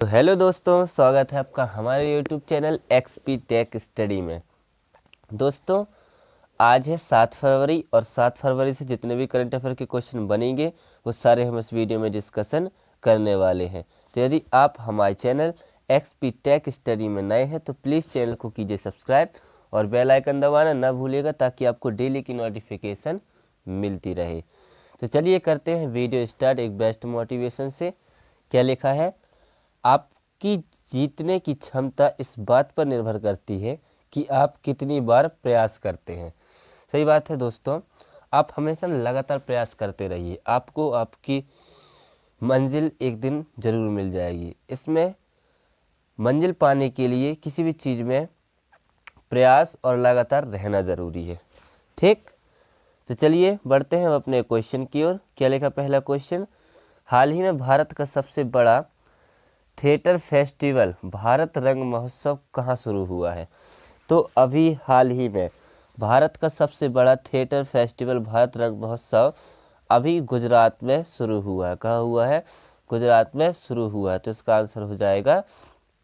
तो हेलो दोस्तों, स्वागत है आपका हमारे YouTube channel XP tech study में। दोस्तों, आज है 7 फरवरी और 7 फरवरी से जितने भी करंट अफेयर के क्वेश्चन बनेंगे वो सारे हम इस वीडियो में डिस्कशन करने वाले हैं। तो यदि आप हमारे चैनल एक्सपी टेक स्टडी में नए हैं तो प्लीज़ चैनल को कीजिए सब्सक्राइब और बेल आइकन दबाना ना भूलिएगा ताकि आपको डेली की नोटिफिकेशन मिलती रहे। तो चलिए करते हैं वीडियो स्टार्ट एक बेस्ट मोटिवेशन से। क्या लिखा है? आपकी जीतने की क्षमता इस बात पर निर्भर करती है कि आप कितनी बार प्रयास करते हैं। सही बात है दोस्तों, आप हमेशा लगातार प्रयास करते रहिए, आपको आपकी मंजिल एक दिन ज़रूर मिल जाएगी। इसमें मंजिल पाने के लिए किसी भी चीज़ में प्रयास और लगातार रहना ज़रूरी है। ठीक, तो चलिए बढ़ते हैं अपने क्वेश्चन की ओर। क्या लिखा पहला क्वेश्चन? हाल ही में भारत का सबसे बड़ा थिएटर फेस्टिवल भारत रंग महोत्सव कहाँ शुरू हुआ है? तो अभी हाल ही में भारत का सबसे बड़ा थिएटर फेस्टिवल भारत रंग महोत्सव अभी गुजरात में शुरू हुआ है। कहाँ हुआ है? गुजरात में शुरू हुआ है। तो इसका आंसर हो जाएगा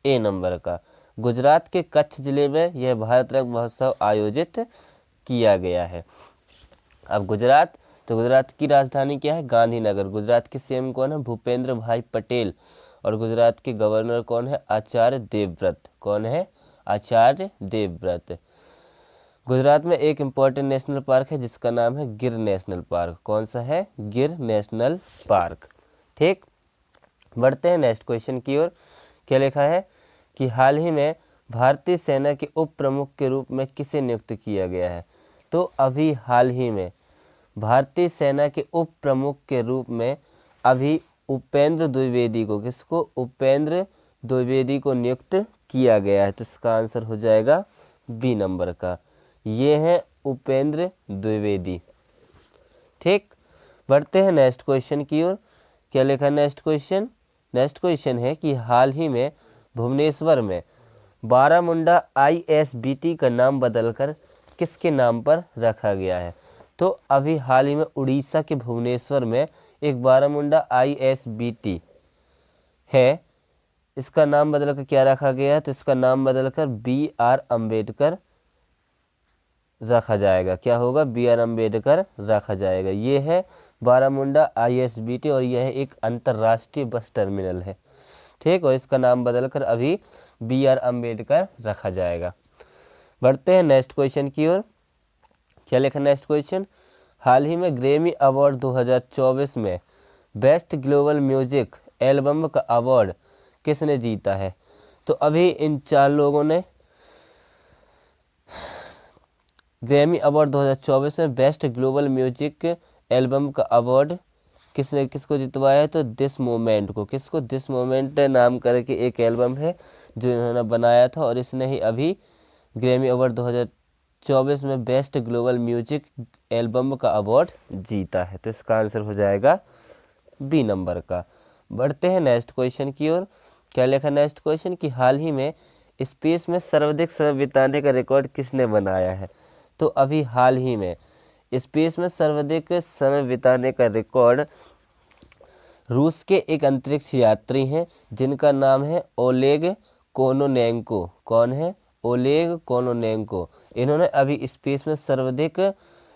ए नंबर का। गुजरात के कच्छ जिले में यह भारत रंग महोत्सव आयोजित किया गया है। अब गुजरात, तो गुजरात की राजधानी क्या है? गांधीनगर। गुजरात के सीएम कौन है? भूपेंद्र भाई पटेल। और गुजरात के गवर्नर कौन है? आचार्य देवव्रत। कौन है? आचार्य देवव्रत। गुजरात में एक इम्पोर्टेंट नेशनल पार्क है जिसका नाम है गिर नेशनल पार्क। कौन सा है? गिर नेशनल पार्क। ठीक, बढ़ते हैं नेक्स्ट क्वेश्चन की ओर। क्या लिखा है कि हाल ही में भारतीय सेना के उप प्रमुख के रूप में किसे नियुक्त किया गया है? तो अभी हाल ही में भारतीय सेना के उप प्रमुख के रूप में अभी उपेंद्र द्विवेदी को, किसको? उपेंद्र द्विवेदी को नियुक्त किया गया है। तो इसका आंसर हो जाएगा बी नंबर का। ये हैं उपेंद्र द्विवेदी। ठीक, बढ़ते हैं नेक्स्ट क्वेश्चन की ओर। क्या लिखा नेक्स्ट क्वेश्चन? नेक्स्ट क्वेश्चन है कि हाल ही में भुवनेश्वर में बारामुंडा ISBT का नाम बदलकर किसके नाम पर रखा गया है? तो अभी हाल ही में उड़ीसा के भुवनेश्वर में एक बारामुंडा ISBT है। इसका नाम बदलकर क्या रखा गया है? तो इसका नाम बदलकर BR अम्बेडकर रखा जाएगा। क्या होगा? BR अम्बेडकर रखा जाएगा। ये है बारामुंडा ISBT और यह एक अंतर्राष्ट्रीय बस टर्मिनल है। ठीक, और इसका नाम बदलकर अभी BR अम्बेडकर रखा जाएगा। बढ़ते हैं नेक्स्ट क्वेश्चन की ओर। क्या लिखा नेक्स्ट क्वेश्चन? हाल ही में ग्रैमी अवार्ड 2024 में बेस्ट ग्लोबल म्यूजिक एल्बम का अवार्ड किसने जीता है? तो अभी इन 4 लोगों ने ग्रैमी अवार्ड 2024 में बेस्ट ग्लोबल म्यूजिक एल्बम का अवार्ड किसको जितवाया है? तो दिस मोमेंट को। किसको? दिस मोमेंट नाम करके एक एल्बम है जो इन्होंने बनाया था और इसने ही अभी ग्रैमी अवार्ड 2024 में बेस्ट ग्लोबल म्यूजिक एल्बम का अवार्ड जीता है। तो इसका आंसर हो जाएगा बी नंबर का। बढ़ते हैं नेक्स्ट क्वेश्चन की ओर। क्या लिखा नेक्स्ट क्वेश्चन? कि हाल ही में स्पेस में सर्वाधिक समय बिताने का रिकॉर्ड किसने बनाया है? तो अभी हाल ही में स्पेस में सर्वाधिक समय बिताने का रिकॉर्ड रूस के एक अंतरिक्ष यात्री हैं जिनका नाम है ओलेग कोनोनेंको। कौन है? Oleg Kononenko. इन्होंने अभी स्पेस में सर्वाधिक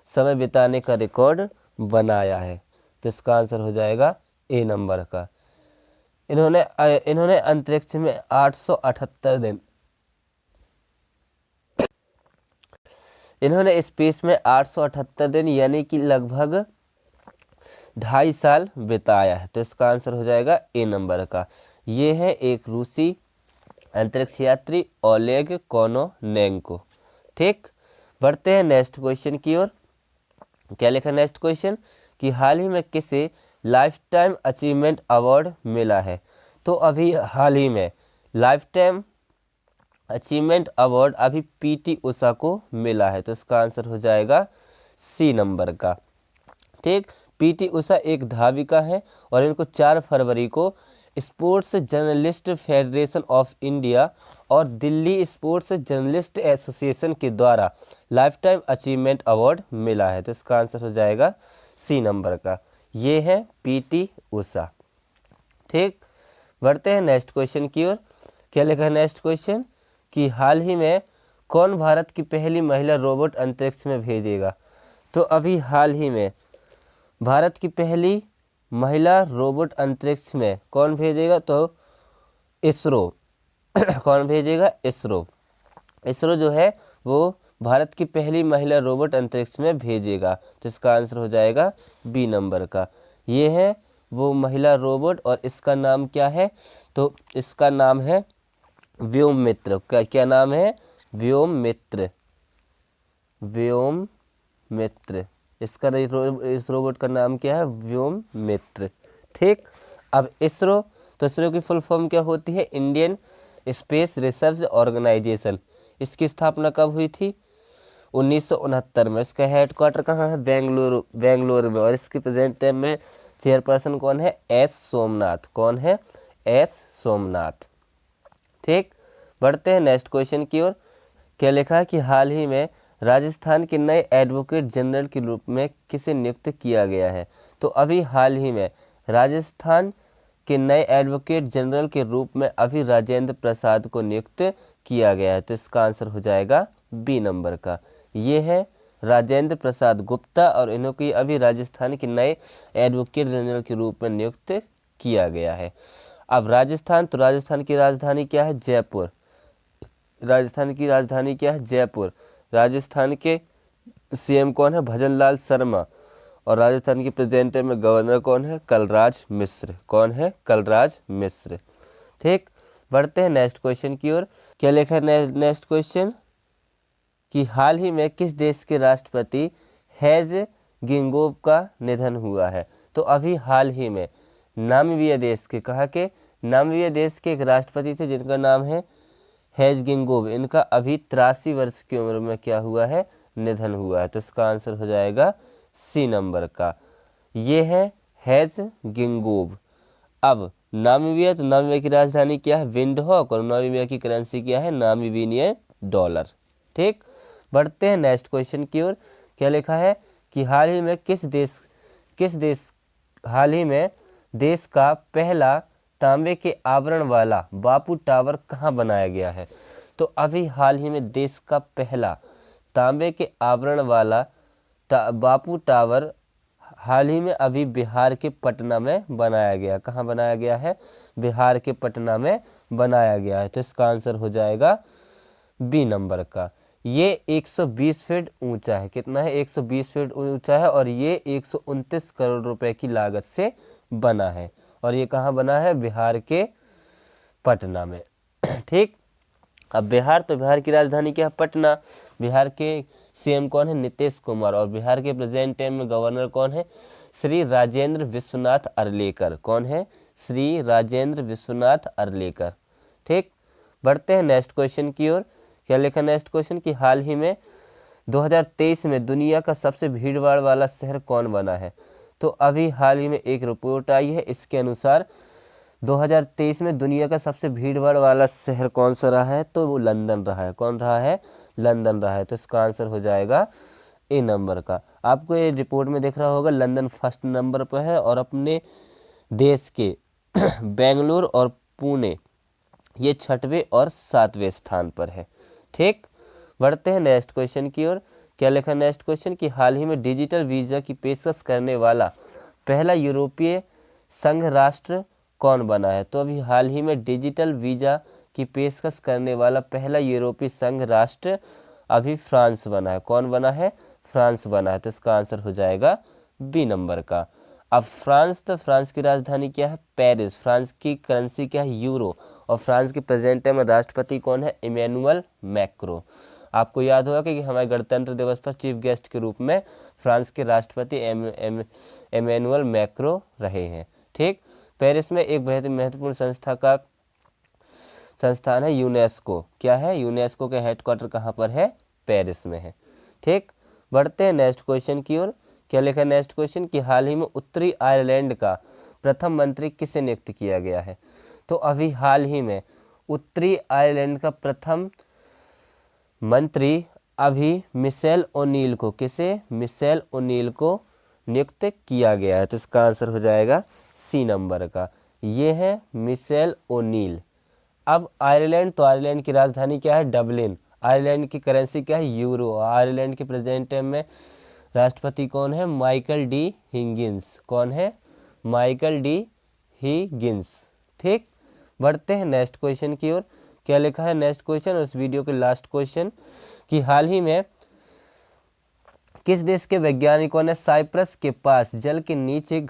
समय बिताने का रिकॉर्ड बनाया है। तो इसका आंसर हो जाएगा ए नंबर का। इन्होंने अंतरिक्ष में 878 दिन, इन्होंने स्पेस में 878 दिन यानी कि लगभग 2.5 साल बिताया है। तो इसका आंसर हो जाएगा ए नंबर का। ये है एक रूसी अंतरिक्ष यात्री ओलेग कोनोनेंको। ठीक, बढ़ते हैं नेक्स्ट क्वेश्चन की ओर। क्या लिखा नेक्स्ट क्वेश्चन? कि हाल ही में किसे लाइफ टाइम अचीवमेंट अवार्ड मिला है? तो अभी हाल ही में लाइफ टाइम अचीवमेंट अवार्ड अभी PT उषा को मिला है। तो इसका आंसर हो जाएगा सी नंबर का। ठीक, PT उषा एक धाविका है और इनको 4 फरवरी को sports journalist federation of India और दिल्ली स्पोर्ट्स जर्नलिस्ट एसोसिएशन के द्वारा लाइफ टाइम अचीवमेंट अवार्ड मिला है। तो इसका आंसर हो जाएगा सी नंबर का। ये है PT उषा। ठीक, बढ़ते हैं नेक्स्ट क्वेश्चन की ओर। क्या लिखा है नेक्स्ट क्वेश्चन कि हाल ही में कौन भारत की पहली महिला रोबोट अंतरिक्ष में भेजेगा। तो अभी हाल ही में भारत की पहली महिला रोबोट अंतरिक्ष में कौन भेजेगा, तो इसरो कौन भेजेगा, इसरो। इसरो जो है वो भारत की पहली महिला रोबोट अंतरिक्ष में भेजेगा, तो इसका आंसर हो जाएगा बी नंबर का। ये है वो महिला रोबोट और इसका नाम क्या है, तो इसका नाम है व्योम मित्र। क्या नाम है, व्योम मित्र, व्योम मित्र। इसका इस रोबोट का नाम क्या है, व्योम मित्र। ठीक, अब इसरो, तो इसरो की फुल फॉर्म क्या होती है, इंडियन स्पेस रिसर्च ऑर्गेनाइजेशन। इसकी स्थापना कब हुई थी, 1969 में। इसका हेडक्वार्टर कहाँ है, बेंगलुरु में। और इसके प्रेजेंट टाइम में चेयरपर्सन कौन है, एस सोमनाथ। कौन है, एस सोमनाथ। ठीक, बढ़ते हैं नेक्स्ट क्वेश्चन की ओर। क्या लिखा है कि हाल ही में राजस्थान के नए एडवोकेट जनरल के रूप में किसे नियुक्त किया गया है। तो अभी हाल ही में राजस्थान के नए एडवोकेट जनरल के रूप में अभी राजेंद्र प्रसाद को नियुक्त किया गया है, तो इसका आंसर हो जाएगा बी नंबर का। ये है राजेंद्र प्रसाद गुप्ता और इन्हों की अभी राजस्थान के नए एडवोकेट जनरल के रूप में नियुक्त किया गया है। अब राजस्थान, तो राजस्थान की राजधानी क्या है, जयपुर। राजस्थान की राजधानी क्या है, जयपुर। राजस्थान के सीएम कौन है, भजन लाल शर्मा। और राजस्थान के प्रेजेंट में गवर्नर कौन है, कलराज मिश्र। कौन है, कलराज मिश्र। ठीक, बढ़ते हैं नेक्स्ट क्वेश्चन की ओर। क्या लिखा है नेक्स्ट क्वेश्चन कि हाल ही में किस देश के राष्ट्रपति हेज गिंगोव का निधन हुआ है। तो अभी हाल ही में नामीबिया देश के, कहा के, नामीबिया देश के एक राष्ट्रपति थे जिनका नाम है हेज गिंगोव। इनका अभी 83 वर्ष की उम्र में क्या हुआ है, निधन हुआ है, तो इसका आंसर हो जाएगा सी नंबर का। ये है हेज गिंगोव। अब नामीबिया, तो नामीबिया की राजधानी क्या है, विंडहॉक। और नामीबिया की करेंसी क्या है, नामीबियन डॉलर। ठीक, बढ़ते हैं नेक्स्ट क्वेश्चन की ओर। क्या लिखा है कि हाल ही में हाल ही में देश का पहला तांबे के आवरण वाला बापू टावर कहाँ बनाया गया है। तो अभी हाल ही में देश का पहला तांबे के आवरण वाला बापू टावर हाल ही में अभी बिहार के पटना में बनाया गया। कहाँ बनाया गया है, बिहार के पटना में बनाया गया है, तो इसका आंसर हो जाएगा बी नंबर का। ये 120 फीट ऊंचा है। कितना है, 120 फीट ऊंचा है और ये 129 करोड़ रुपए की लागत से बना है। और ये कहाँ बना है, बिहार के पटना में। ठीक, अब बिहार, तो बिहार की राजधानी क्या है, पटना। बिहार के सीएम कौन है, नीतीश कुमार। और बिहार के प्रेजेंट टाइम में गवर्नर कौन है, श्री राजेंद्र विश्वनाथ अर्लेकर। कौन है, श्री राजेंद्र विश्वनाथ अर्लेकर। ठीक, बढ़ते हैं नेक्स्ट क्वेश्चन की ओर। क्या लिखा नेक्स्ट क्वेश्चन कि हाल ही में 2023 में दुनिया का सबसे भीड़भाड़ वाला शहर कौन बना है। तो अभी हाल ही में एक रिपोर्ट आई है, इसके अनुसार 2023 में दुनिया का सबसे भीड़भाड़ वाला शहर कौन सा रहा है, तो वो लंदन रहा है। कौन रहा है, लंदन रहा है, तो इसका आंसर हो जाएगा ए नंबर का। आपको ये रिपोर्ट में दिख रहा होगा लंदन फर्स्ट नंबर पर है और अपने देश के बेंगलुरु और पुणे ये 6वें और 7वें स्थान पर है। ठीक, बढ़ते हैं नेक्स्ट क्वेश्चन की ओर। क्या लिखा नेक्स्ट क्वेश्चन कि हाल ही में डिजिटल वीज़ा की पेशकश करने वाला पहला यूरोपीय संघ राष्ट्र कौन बना है। तो अभी हाल ही में डिजिटल वीज़ा की पेशकश करने वाला पहला यूरोपीय संघ राष्ट्र अभी फ्रांस बना है। कौन बना है, फ्रांस बना है, तो इसका आंसर हो जाएगा बी नंबर का। अब फ्रांस, तो फ्रांस की राजधानी क्या है, पेरिस। फ्रांस की करेंसी क्या है, यूरो। और फ्रांस के प्रेजेंट में राष्ट्रपति कौन है, इमैनुअल मैक्रो। आपको याद होगा कि हमारे गणतंत्र दिवस पर चीफ गेस्ट के रूप में फ्रांस के राष्ट्रपति इमैनुअल मैक्रो रहे हैं। ठीक, पेरिस में एक बहुत महत्वपूर्ण संस्थान है यूनेस्को। क्या है, यूनेस्को के हेडक्वार्टर कहाँ पर है, पेरिस में है। ठीक, बढ़ते हैं नेक्स्ट क्वेश्चन की ओर। क्या लिखा है नेक्स्ट क्वेश्चन कि हाल ही में उत्तरी आयरलैंड का प्रथम मंत्री किसे नियुक्त किया गया है। तो अभी हाल ही में उत्तरी आयरलैंड का प्रथम मंत्री अभी मिशेल ओनील को, किसे, मिशेल ओनील को नियुक्त किया गया है, तो इसका आंसर हो जाएगा सी नंबर का। ये है मिशेल ओनील। अब आयरलैंड, तो आयरलैंड की राजधानी क्या है? डबलिन। आयरलैंड की करेंसी क्या है? यूरो। आयरलैंड के प्रेजेंट टाइम में राष्ट्रपति कौन है? Michael D Higgins. कौन है? Michael D Higgins. ठीक, बढ़ते हैं नेक्स्ट क्वेश्चन की ओर। क्या लिखा है नेक्स्ट क्वेश्चन और इस वीडियो के लास्ट क्वेश्चन कि हाल ही में किस देश के वैज्ञानिकों ने साइप्रस के पास जल के नीचे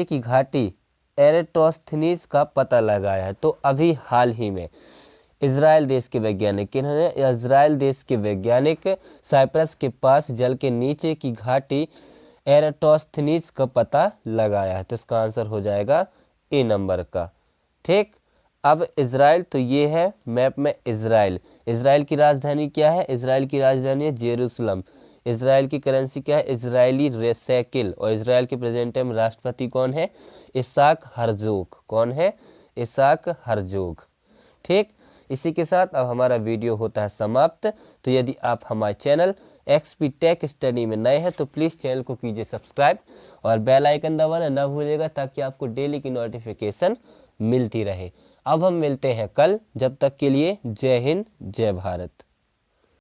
की घाटी एरेटोस्थनीज का पता लगाया है? तो अभी हाल ही में इजराइल देश के वैज्ञानिक, किन्होंने? इजराइल देश के वैज्ञानिक साइप्रस के पास जल के नीचे की घाटी एरेटोस्थनीज का पता लगाया है। तो इसका आंसर हो जाएगा ए नंबर का। ठीक, अब इजराइल, तो ये है मैप में इजराइल। इजराइल की राजधानी क्या है? इजराइल की राजधानी है जेरूसलम। इजराइल की करेंसी क्या है? Israeli shekel. और इजराइल के प्रेजेंट टाइम राष्ट्रपति कौन है? Isaac Herzog. कौन है? Isaac Herzog. ठीक, इसी के साथ अब हमारा वीडियो होता है समाप्त। तो यदि आप हमारे चैनल एक्सपी टेक स्टडी में नए हैं तो प्लीज़ चैनल को कीजिए सब्सक्राइब और बेल आइकन दबाना ना भूलिएगा, ताकि आपको डेली की नोटिफिकेशन मिलती रहे। अब हम मिलते हैं कल, जब तक के लिए जय हिंद जय भारत।